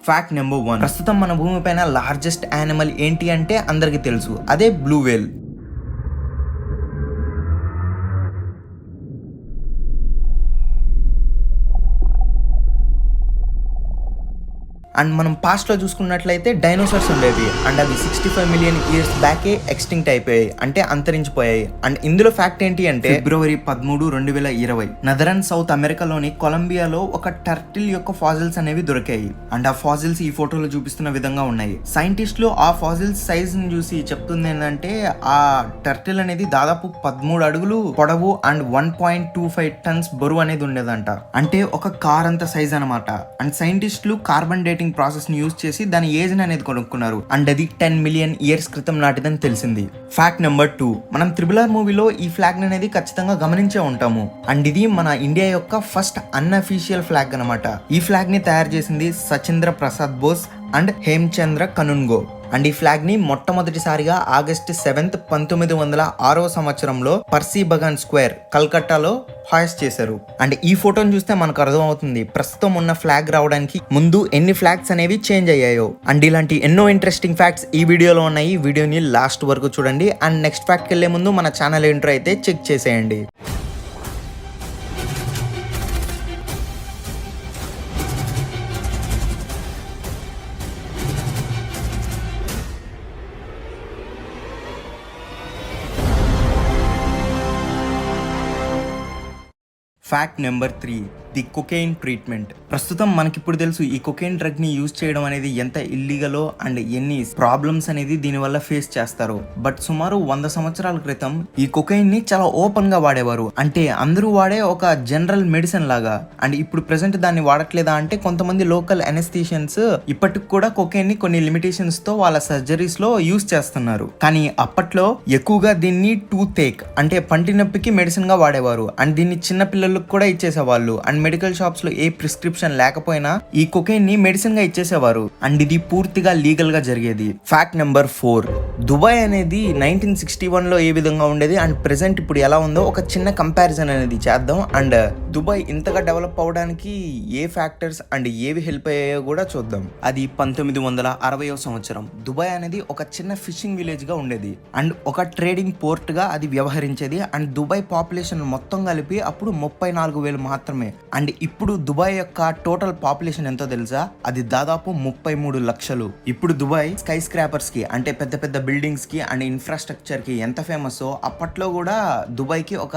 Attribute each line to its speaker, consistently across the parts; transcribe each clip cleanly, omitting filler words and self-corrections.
Speaker 1: Fact number 1, ప్రస్తుతం మన భూమిపైన లార్జెస్ట్ యానిమల్ ఏంటి అంటే అందరికీ తెలుసు, అదే బ్లూ వేల్. అండ్ మనం పాస్ట్లో చూసుకున్నట్లయితే డైనోసార్స్ ఉండేవి అండ్ అవి 65 మిలియన్ ఇయర్స్ బ్యాకే ఎక్స్టింక్ట్ అయిపోయాయి, అంటే అంతరించిపోయాయి. అండ్ ఇందులో ఫ్యాక్ట్ ఏంటి అంటే ఫిబ్రవరి 13, 2020 నదరన్ సౌత్ అమెరికాలోని కొలంబియాలో ఒక టర్టిల్ యొక్క ఫాజిల్స్ అనేవి దొరికాయి. అండ్ ఆ ఫాజిల్స్ ఈ ఫోటోలో చూపిస్తున్న విధంగా ఉన్నాయి. సైంటిస్టులు ఆ ఫాజిల్స్ సైజ్ ని చూసి చెప్తుంది ఏంటంటే ఆ టర్టిల్ అనేది దాదాపు 13 అడుగులు పొడవు అండ్ 1.25 టన్స్ బరువు అనేది ఉండేదంట, అంటే ఒక కార్ అంత సైజ్ అనమాట. అండ్ సైంటిస్టులు కార్బన్ డేటింగ్ ప్రాసెస్ ని యూజ్ చేసి దాని ఏజ్ అనేది కనుక్కున్నారు అండ్ అది 10 మిలియన్ ఇయర్స్ క్రితం నాటిదని తెలిసింది. ఫ్యాక్ట్ నెంబర్ 2, మనం RRR మూవీలో ఈ ఫ్లాగ్ అనేది ఖచ్చితంగా గమనించే ఉంటాము. అండ్ ఇది మన ఇండియా యొక్క ఫస్ట్ అన్అఫీషియల్ ఫ్లాగ్ అనమాట. ఈ ఫ్లాగ్ ని తయారు చేసింది సచీంద్ర ప్రసాద్ బోస్ అండ్ హేమచంద్ర కనున్గో. అండ్ ఈ ఫ్లాగ్ ని మొట్టమొదటిసారిగా ఆగస్టు 7, 1906వ సంవత్సరంలో పర్సీ బగాన్ స్క్వేర్ కల్కట్టాలో హాయిస్ట్ చేశారు. అండ్ ఈ ఫోటోని చూస్తే మనకు అర్థమవుతుంది ప్రస్తుతం ఉన్న ఫ్లాగ్ రావడానికి ముందు ఎన్ని ఫ్లాగ్స్ అనేవి చేంజ్ అయ్యాయో. అండ్ ఇలాంటి ఎన్నో ఇంట్రెస్టింగ్ ఫ్యాక్ట్స్ ఈ వీడియోలో ఉన్నాయి. వీడియోని లాస్ట్ వరకు చూడండి. అండ్ నెక్స్ట్ ఫ్యాక్ట్కి వెళ్లే ముందు మన ఛానల్ ఏంటో అయితే చెక్ చేసేయండి. Fact number 3, the cocaine treatment. ప్రస్తుతం మనకిప్పుడు తెలుసు ఈ కొకైన్ డ్రగ్ ని యూజ్ చేయడం అనేది ఎంత ఇల్లీగలో అండ్ ఎన్ని ప్రాబ్లమ్స్ అనేది దీనివల్ల ఫేస్ చేస్తారో. బట్ సుమారు 100 సంవత్సరాల క్రితం ఈ కొకైన్ ని చాలా ఓపెన్ గా వాడేవారు, అంటే అందరూ వాడే ఒక జనరల్ మెడిసిన్ లాగా. అండ్ ఇప్పుడు ప్రెసెంట్ దాన్ని వాడట్లేదా అంటే కొంతమంది లోకల్ అనెస్థీషియన్స్ ఇప్పటికి కూడా కొకైన్ ని కొన్ని లిమిటేషన్స్ తో వాళ్ళ సర్జరీస్ లో యూజ్ చేస్తున్నారు. కానీ అప్పట్లో ఎక్కువగా దీన్ని టూత్ ఏక్ అంటే పంటి నొప్పికి మెడిసిన్ గా వాడేవారు. అండ్ దీన్ని చిన్న పిల్లలకు కూడా ఇచ్చేసేవాళ్ళు. అండ్ మెడికల్ షాప్స్ లో ఏ ప్రిస్క్రిప్షన్ లేకపోయినా ఈ కొకైన్ ని మెడిసిన్ గా ఇచ్చేసేవారు. అండ్ ఇది పూర్తిగా లీగల్ గా జరిగేది. ఫ్యాక్ట్ నెంబర్ 4, దుబాయ్ అనేది 1961 లో ఏ విధంగా ఉండేది అండ్ ప్రెసెంట్ ఇప్పుడు ఎలా ఉందో ఒక చిన్న కంపారిజన్ అనేది చేద్దాం. అండ్ దుబాయ్ ఇంతగా డెవలప్ అవడానికి ఏ ఫ్యాక్టర్స్ అండ్ ఏవి హెల్ప్ అయ్యాయో కూడా చూద్దాం. అది 1960వ సంవత్సరం. దుబాయ్ అనేది ఒక చిన్న ఫిషింగ్ విలేజ్ గా ఉండేది అండ్ ఒక ట్రేడింగ్ పోర్ట్ గా అది వ్యవహరించేది. అండ్ దుబాయ్ పాపులేషన్ మొత్తం కలిపి అప్పుడు 34,000 మాత్రమే. అండ్ ఇప్పుడు దుబాయ్ యొక్క టోటల్ పాపులేషన్ ఎంతో తెలుసా? అది దాదాపు 33 లక్షలు. ఇప్పుడు దుబాయ్ స్కై స్క్రాపర్స్ కి అంటే పెద్ద పెద్ద బిల్డింగ్స్ కి అండ్ ఇన్ఫ్రాస్ట్రక్చర్ కి ఎంత ఫేమస్, అప్పట్లో కూడా దుబాయ్ కి ఒక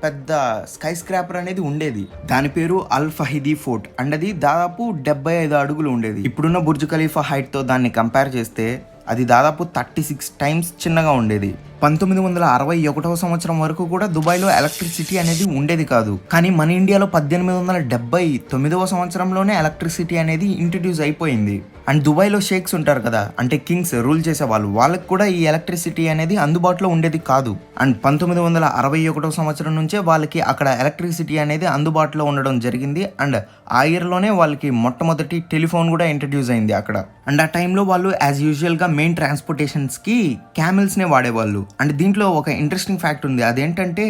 Speaker 1: పెద్ద స్కై స్క్రాపర్ అనేది ఉండేది. దాని పేరు అల్ ఫహీదీ ఫోర్ట్ అండ్ అది దాదాపు 75 అడుగులు ఉండేది. ఇప్పుడున్న బుర్జ్ ఖలీఫా హైట్ తో దాన్ని కంపేర్ చేస్తే అది దాదాపు 36 టైమ్స్ చిన్నగా ఉండేది. 1961వ సంవత్సరం వరకు కూడా దుబాయ్లో ఎలక్ట్రిసిటీ అనేది ఉండేది కాదు. కానీ మన ఇండియాలో 1879వ సంవత్సరంలోనే ఎలక్ట్రిసిటీ అనేది ఇంట్రడ్యూస్ అయిపోయింది. అండ్ దుబాయ్లో షేక్స్ ఉంటారు కదా, అంటే కింగ్స్ రూల్ చేసే వాళ్ళు, వాళ్ళకి కూడా ఈ ఎలక్ట్రిసిటీ అనేది అందుబాటులో ఉండేది కాదు. అండ్ 1961వ సంవత్సరం నుంచే వాళ్ళకి అక్కడ ఎలక్ట్రిసిటీ అనేది అందుబాటులో ఉండడం జరిగింది. అండ్ ఆ ఇయర్లోనే వాళ్ళకి మొట్టమొదటి టెలిఫోన్ కూడా ఇంట్రడ్యూస్ అయింది అక్కడ. అండ్ ఆ టైంలో వాళ్ళు యాజ్ యూజువల్గా మెయిన్ ట్రాన్స్పోర్టేషన్స్కి క్యామెల్స్నే వాడేవాళ్ళు. అండ్ దీంట్లో ఒక ఇంట్రెస్టింగ్ ఫ్యాక్ట్ ఉంది. అదేంటంటే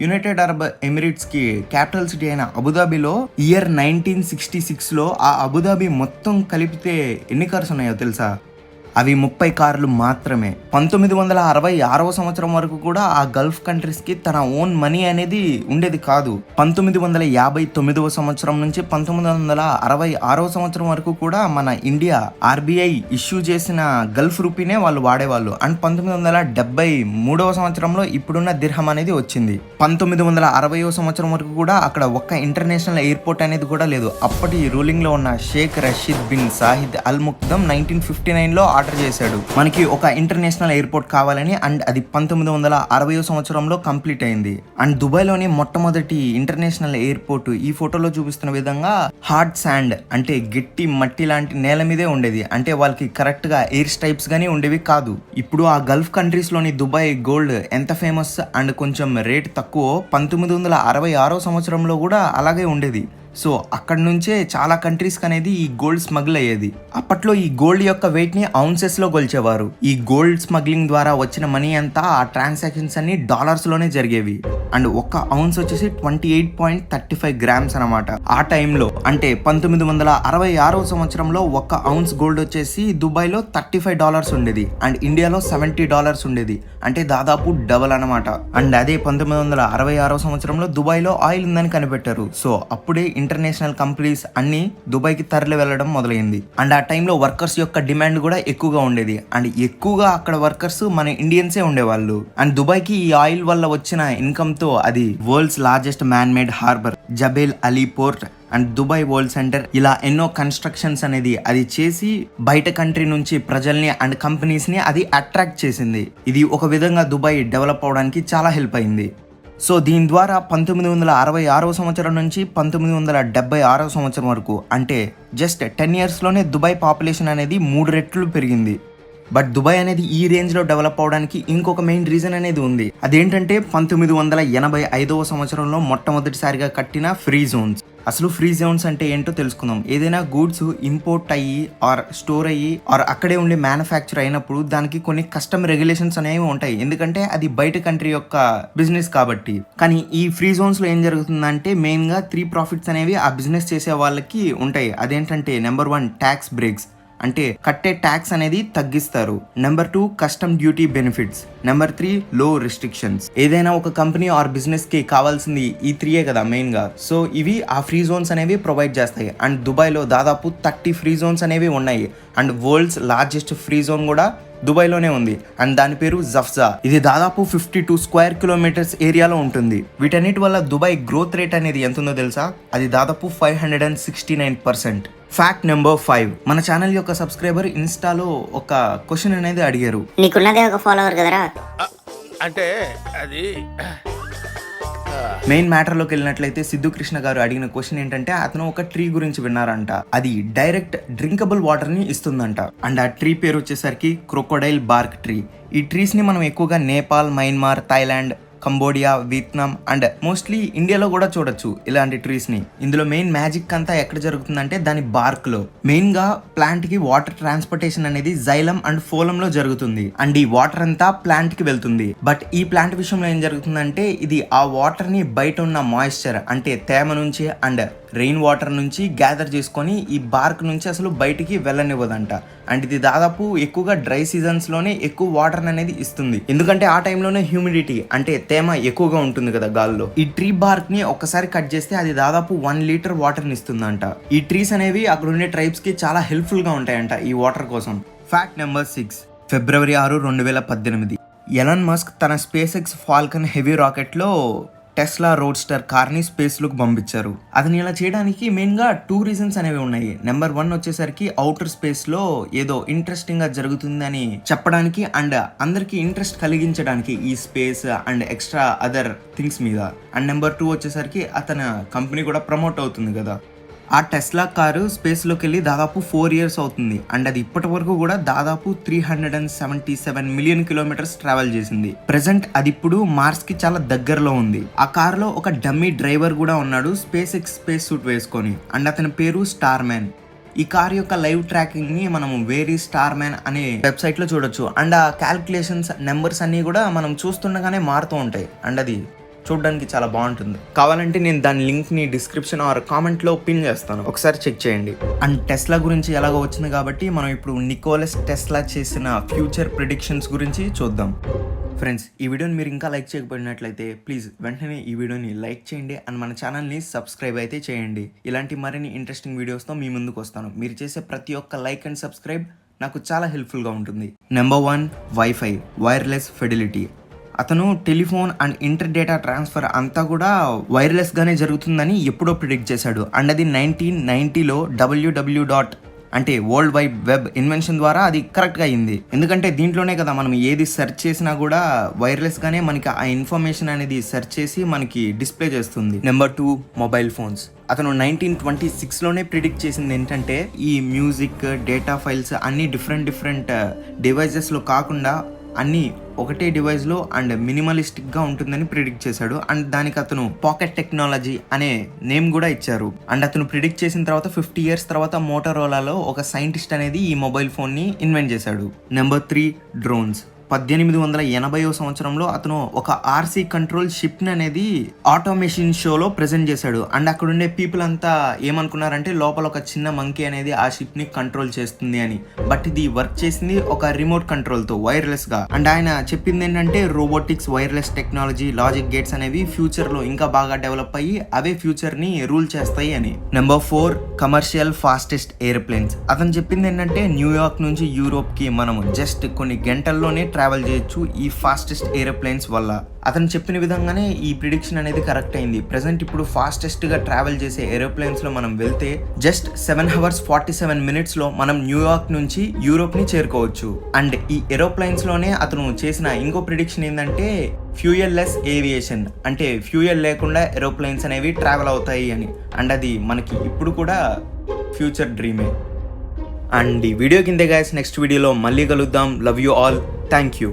Speaker 1: యునైటెడ్ అరబ్ ఎమిరేట్స్కి క్యాపిటల్ సిటీ అయిన అబుదాబిలో ఇయర్ 1966లో ఆ అబుదాబి మొత్తం కలిపితే ఎన్ని కార్స్ ఉన్నాయో తెలుసా? అవి 30 కార్లు మాత్రమే. 1966వ సంవత్సరం వరకు కూడా ఆ గల్ఫ్ కంట్రీస్కి తన ఓన్ మనీ అనేది ఉండేది కాదు. 1959వ సంవత్సరం నుంచి 1966వ సంవత్సరం వరకు కూడా మన ఇండియా ఆర్బీఐ ఇష్యూ చేసిన గల్ఫ్ రూపీనే వాళ్ళు వాడేవాళ్ళు. అండ్ 1973వ సంవత్సరంలో ఇప్పుడున్న దిర్హం అనేది వచ్చింది. 1960వ సంవత్సరం వరకు కూడా అక్కడ ఒక్క ఇంటర్నేషనల్ ఎయిర్పోర్ట్ అనేది కూడా లేదు. అప్పటి రూలింగ్ లో ఉన్న షేక్ రషీద్ బిన్ సాహిద్ అల్ ముక్దమ్ 1959లో ఆర్డర్ చేశాడు మనకి ఒక ఇంటర్నేషనల్ ఎయిర్పోర్ట్ కావాలని. అండ్ అది 1960వ సంవత్సరంలో కంప్లీట్ అయింది. అండ్ దుబాయ్ లోని మొట్టమొదటి ఇంటర్నేషనల్ ఎయిర్పోర్ట్ ఈ ఫోటోలో చూపిస్తున్న విధంగా హార్డ్ శాండ్ అంటే గట్టి మట్టి లాంటి నేల మీదే ఉండేది. అంటే వాళ్ళకి కరెక్ట్ గా ఎయిర్ స్ట్రైప్స్ గానీ ఉండేవి కాదు. ఇప్పుడు ఆ గల్ఫ్ కంట్రీస్ లోని దుబాయ్ గోల్డ్ ఎంత ఫేమస్ అండ్ కొంచెం రేట్ తక్కువ 1966వ సంవత్సరంలో కూడా అలాగే ఉండేది. సో అక్కడ నుంచే చాలా కంట్రీస్కి అనేది ఈ గోల్డ్ స్మగ్ల్ అయ్యేది. అప్పట్లో ఈ గోల్డ్ యొక్క వెయిట్ ని ఔన్సెస్ లో కొలిచేవారు. ఈ గోల్డ్ స్మగ్లింగ్ ద్వారా వచ్చిన మనీ అంతా ఆ ట్రాన్సాక్షన్స్ అన్ని డాలర్స్ లోనే జరిగేవి. అండ్ ఒక్క ఔన్స్ వచ్చేసి 28.35 గ్రామ్స్ అనమాట. ఆ టైంలో అంటే 1966 సంవత్సరంలో ఒక్క ఔన్స్ గోల్డ్ వచ్చేసి దుబాయ్లో $35 ఉండేది అండ్ ఇండియాలో $70 ఉండేది. అంటే దాదాపు డబల్ అనమాట. అండ్ అదే 1966 సంవత్సరంలో దుబాయ్లో ఆయిల్ ఉందని కనిపెట్టారు. సో అప్పుడే ఇంటర్నేషనల్ కంపెనీస్ అన్ని దుబాయ్కి తరలి వెళ్ళడం మొదలైంది. అండ్ ఆ టైంలో వర్కర్స్ యొక్క డిమాండ్ కూడా ఎక్కువగా ఉండేది. అండ్ ఎక్కువగా అక్కడ వర్కర్స్ మన ఇండియన్సే ఉండేవాళ్ళు. అండ్ దుబాయ్కి ఈ ఆయిల్ వల్ల వచ్చిన ఇన్కమ్ తో అది world's largest man made harbour, Jebel Ali port and Dubai world centre ఇలా ఎన్నో కన్స్ట్రక్షన్స్ అనేది అది చేసి బయట కంట్రీ నుంచి ప్రజల్ని అండ్ కంపెనీస్ ని అది అట్రాక్ట్ చేసింది. ఇది ఒక విధంగా దుబాయ్ డెవలప్ అవడానికి చాలా హెల్ప్ అయింది. సో దీని ద్వారా 1966 సంవత్సరం నుంచి 1976 సంవత్సరం వరకు అంటే జస్ట్ 10 ఇయర్స్లోనే దుబాయ్ పాపులేషన్ అనేది 3 రెట్లు పెరిగింది. బట్ దుబాయ్ అనేది ఈ రేంజ్లో డెవలప్ అవడానికి ఇంకొక మెయిన్ రీజన్ అనేది ఉంది. అదేంటంటే 1985 సంవత్సరంలో మొట్టమొదటిసారిగా కట్టిన ఫ్రీ జోన్స్. అసలు ఫ్రీ జోన్స్ అంటే ఏంటో తెలుసుకుందాం. ఏదైనా గూడ్స్ ఇంపోర్ట్ అయ్యి ఆర్ స్టోర్ అయ్యి ఆర్ అక్కడే ఉండి మ్యానుఫ్యాక్చర్ అయినప్పుడు దానికి కొన్ని కస్టమ్ రెగ్యులేషన్స్ అనేవి ఉంటాయి. ఎందుకంటే అది బయట కంట్రీ యొక్క బిజినెస్ కాబట్టి. కానీ ఈ ఫ్రీ జోన్స్ లో ఏం జరుగుతుందంటే మెయిన్ గా 3 ప్రాఫిట్స్ అనేవి ఆ బిజినెస్ చేసే వాళ్ళకి ఉంటాయి. అదేంటంటే నెంబర్ 1 ట్యాక్స్ బ్రేక్స్, అంటే కట్టే ట్యాక్స్ అనేది తగ్గిస్తారు. Number 2 custom duty benefits. Number 3 లో రిస్ట్రిక్షన్స్. ఏదైనా ఒక కంపెనీ ఆర్ బిజినెస్ కి కావాల్సింది ఈ 3 కదా మెయిన్ గా. సో ఇవి ఆ ఫ్రీ జోన్స్ అనేవి ప్రొవైడ్ చేస్తాయి. అండ్ దుబాయ్ లో దాదాపు 30 ఫ్రీ జోన్స్ అనేవి ఉన్నాయి. And world's largest free zone కూడా దుబాయ్లోనే ఉంది. అండ్ దాని పేరు జఫ్జా. ఇది దాదాపు 52 స్క్వేర్ కిలోమీటర్స్ ఏరియాలో ఉంటుంది. వీటన్నిటి వల్ల దుబాయ్ గ్రోత్ రేట్ అనేది ఎంత ఉందో తెలుసా? అది దాదాపు 569%. Fact number 5. మన ఛానల్ యొక్క సబ్స్క్రైబర్ ఇన్స్టాలో ఒక క్వశ్చన్ అనేది అడిగారు.
Speaker 2: నీకున్నదే ఒక ఫాలోవర్ కదరా
Speaker 3: అంటే అది
Speaker 1: మెయిన్ మ్యాటర్లోకి వెళ్ళినట్లయితే సిద్ధు కృష్ణ గారు అడిగిన క్వశ్చన్ ఏంటంటే అతను ఒక ట్రీ గురించి విన్నారంట. అది డైరెక్ట్ డ్రింకబుల్ వాటర్ ని ఇస్తుందంట. అండ్ ఆ ట్రీ పేరు వచ్చేసరికి క్రొకోడైల్ బార్క్ ట్రీ. ఈ ట్రీస్ ని మనం ఎక్కువగా Nepal, Myanmar, Thailand, Cambodia, Vietnam and mostly ఇండియాలో కూడా చూడొచ్చు ఇలాంటి ట్రీస్ ని. ఇందులో మెయిన్ మ్యాజిక్ అంతా ఎక్కడ జరుగుతుందంటే దాని బార్క్ లో. మెయిన్ గా ప్లాంట్ కి వాటర్ ట్రాన్స్పోర్టేషన్ అనేది జైలం అండ్ ఫోలం లో జరుగుతుంది. అండ్ ఈ వాటర్ అంతా ప్లాంట్ కి వెళ్తుంది. బట్ ఈ ప్లాంట్ విషయంలో ఏం జరుగుతుందంటే ఇది ఆ వాటర్ ని బయట ఉన్న మాయిశ్చర్ అంటే తేమ నుంచి అండ్ రెయిన్ వాటర్ నుంచి గ్యాదర్ చేసుకొని ఈ బార్క్ నుంచి అసలు బయటికి వెళ్ళనివ్వదంట. అండ్ ఇది దాదాపు ఎక్కువగా డ్రై సీజన్స్ లోనే ఎక్కువ వాటర్ అనేది ఇస్తుంది. ఎందుకంటే ఆ టైంలోనే హ్యూమిడిటీ అంటే తేమ ఎక్కువగా ఉంటుంది కదా గాల్లో. ఈ ట్రీ బార్క్ ని ఒక్కసారి కట్ చేస్తే అది దాదాపు 1 లీటర్ వాటర్ ని ఇస్తుందంట. ఈ ట్రీస్ అనేవి అక్కడ ఉండే ట్రైబ్స్ కి చాలా హెల్ప్ఫుల్ గా ఉంటాయంట ఈ వాటర్ కోసం. Fact number 6. ఫిబ్రవరి 6, 2018 ఎలాన్ మస్క్ తన space X Falcon heavy rocket లో టెస్లా రోడ్స్టర్ కార్ని స్పేస్లోకి పంపించారు. అతను ఇలా చేయడానికి మెయిన్గా 2 రీజన్స్ అనేవి ఉన్నాయి. నెంబర్ 1 వచ్చేసరికి అవుటర్ స్పేస్లో ఏదో ఇంట్రెస్టింగ్గా జరుగుతుందని చెప్పడానికి అండ్ అందరికీ ఇంట్రెస్ట్ కలిగించడానికి ఈ space and extra other things మీద. అండ్ నెంబర్ 2 వచ్చేసరికి అతని కంపెనీ కూడా ప్రమోట్ అవుతుంది కదా. ఆ టెస్లా కారు స్పేస్లోకి వెళ్ళి దాదాపు 4 ఇయర్స్ అవుతుంది. అండ్ అది ఇప్పటి వరకు కూడా దాదాపు 377 మిలియన్ కిలోమీటర్స్ ట్రావెల్ చేసింది. ప్రెసెంట్ అది ఇప్పుడు మార్స్ కి చాలా దగ్గరలో ఉంది. ఆ కారులో ఒక డమ్మీ డ్రైవర్ కూడా ఉన్నాడు స్పేస్ ఎక్స్ స్పేస్ సూట్ వేసుకొని. అండ్ అతని పేరు స్టార్ మ్యాన్. ఈ కార్ యొక్క లైవ్ ట్రాకింగ్ ని మనం వేరీ స్టార్ మ్యాన్ అనే వెబ్సైట్ లో చూడొచ్చు. అండ్ ఆ క్యాల్కులేషన్స్ నెంబర్స్ అన్ని కూడా మనం చూస్తుండగానే మారుతూ ఉంటాయి. అండ్ అది చూడడానికి చాలా బాగుంటుంది. కావాలంటే నేను దాని లింక్ ని డిస్క్రిప్షన్ ఆర్ కామెంట్ లో పిన్ చేస్తాను, ఒకసారి చెక్ చేయండి. అండ్ టెస్లా గురించి ఎలాగో వచ్చింది కాబట్టి మనం ఇప్పుడు నికోలస్ టెస్లా చేసిన ఫ్యూచర్ ప్రిడిక్షన్స్ గురించి చూద్దాం. ఫ్రెండ్స్, ఈ వీడియోని మీరు ఇంకా లైక్ చేయకపోయినట్లయితే ప్లీజ్ వెంటనే ఈ వీడియోని లైక్ చేయండి అండ్ మన ఛానల్ని సబ్స్క్రైబ్ అయితే చేయండి. ఇలాంటి మరిన్ని ఇంట్రెస్టింగ్ వీడియోస్తో మీ ముందుకు వస్తాను. మీరు చేసే ప్రతి ఒక్క లైక్ అండ్ సబ్స్క్రైబ్ నాకు చాలా హెల్ప్ఫుల్గా ఉంటుంది. Number 1 wifi, wireless fidelity. అతను telephone and inter data transfer అంతా కూడా వైర్లెస్గానే జరుగుతుందని ఎప్పుడో ప్రిడిక్ట్ చేశాడు. అండ్ అది 1990లో www. అంటే వరల్డ్ వైడ్ వెబ్ ఇన్వెన్షన్ ద్వారా అది కరెక్ట్గా అయింది. ఎందుకంటే దీంట్లోనే కదా మనం ఏది సెర్చ్ చేసినా కూడా వైర్లెస్గానే మనకి ఆ ఇన్ఫర్మేషన్ అనేది సెర్చ్ చేసి మనకి డిస్ప్లే చేస్తుంది. Number 2 mobile phones. అతను 1926లోనే ప్రిడిక్ట్ చేసింది ఏంటంటే ఈ మ్యూజిక్, డేటా ఫైల్స్ అన్ని డిఫరెంట్ డివైజెస్లో కాకుండా అన్నీ ఒకటే డివైస్లో అండ్ మినిమలిస్టిక్గా ఉంటుందని ప్రిడిక్ట్ చేశాడు. అండ్ దానికి అతను పాకెట్ టెక్నాలజీ అనే నేమ్ కూడా ఇచ్చారు. అండ్ అతను ప్రిడిక్ట్ చేసిన తర్వాత 50 years తర్వాత మోటరోలాలో ఒక సైంటిస్ట్ అనేది ఈ మొబైల్ ఫోన్ని ఇన్వెంట్ చేశాడు. Number 3 drones. 1880వ సంవత్సరంలో అతను ఒక ఆర్సీ కంట్రోల్ షిప్ అనేది ఆటోమేషన్ షోలో ప్రెజెంట్ చేశాడు. అండ్ అక్కడ ఉండే పీపుల్ అంతా ఏమనుకున్నారంటే లోపల ఒక చిన్న మంకీ అనేది ఆ షిప్ ని కంట్రోల్ చేస్తుంది అని. బట్ ఇది వర్క్ చేసింది ఒక రిమోట్ కంట్రోల్ తో, వైర్లెస్ గా. అండ్ ఆయన చెప్పింది ఏంటంటే robotics, wireless technology, logic gates అనేవి ఫ్యూచర్ లో ఇంకా బాగా డెవలప్ అయ్యి అవే ఫ్యూచర్ ని రూల్ చేస్తాయి అని. Number 4 commercial fastest airplanes. అతను చెప్పింది ఏంటంటే న్యూయార్క్ నుంచి యూరోప్ కి మనం జస్ట్ కొన్ని గంటల్లోనే ట్రావెల్ చేయొచ్చు ఈ ఫాస్టెస్ట్ ఏరోప్లేన్స్ వల్ల. అతను చెప్పిన విధంగానే ఈ ప్రిడిక్షన్ అనేది కరెక్ట్ అయింది. ప్రెసెంట్ ఇప్పుడు ఫాస్టెస్ట్ గా ట్రావెల్ చేసే ఏరోప్లేన్స్ లో మనం వెళ్తే జస్ట్ 7 hours 47 minutes లో మనం న్యూయార్క్ నుంచి యూరోప్ ని చేరుకోవచ్చు. అండ్ ఈ ఏరోప్లేన్స్ లోనే అతను చేసిన ఇంకో ప్రిడిక్షన్ ఏంటంటే ఫ్యూయల్ లెస్ ఏవియేషన్, అంటే ఫ్యూయల్ లేకుండా ఏరోప్లేన్స్ అనేవి ట్రావెల్ అవుతాయి అని. అండ్ అది మనకి ఇప్పుడు కూడా ఫ్యూచర్ డ్రీమే. అండ్ ఈ వీడియో కింద గైస్ నెక్స్ట్ వీడియోలో మళ్ళీ కలుద్దాం. Love you all. Thank you.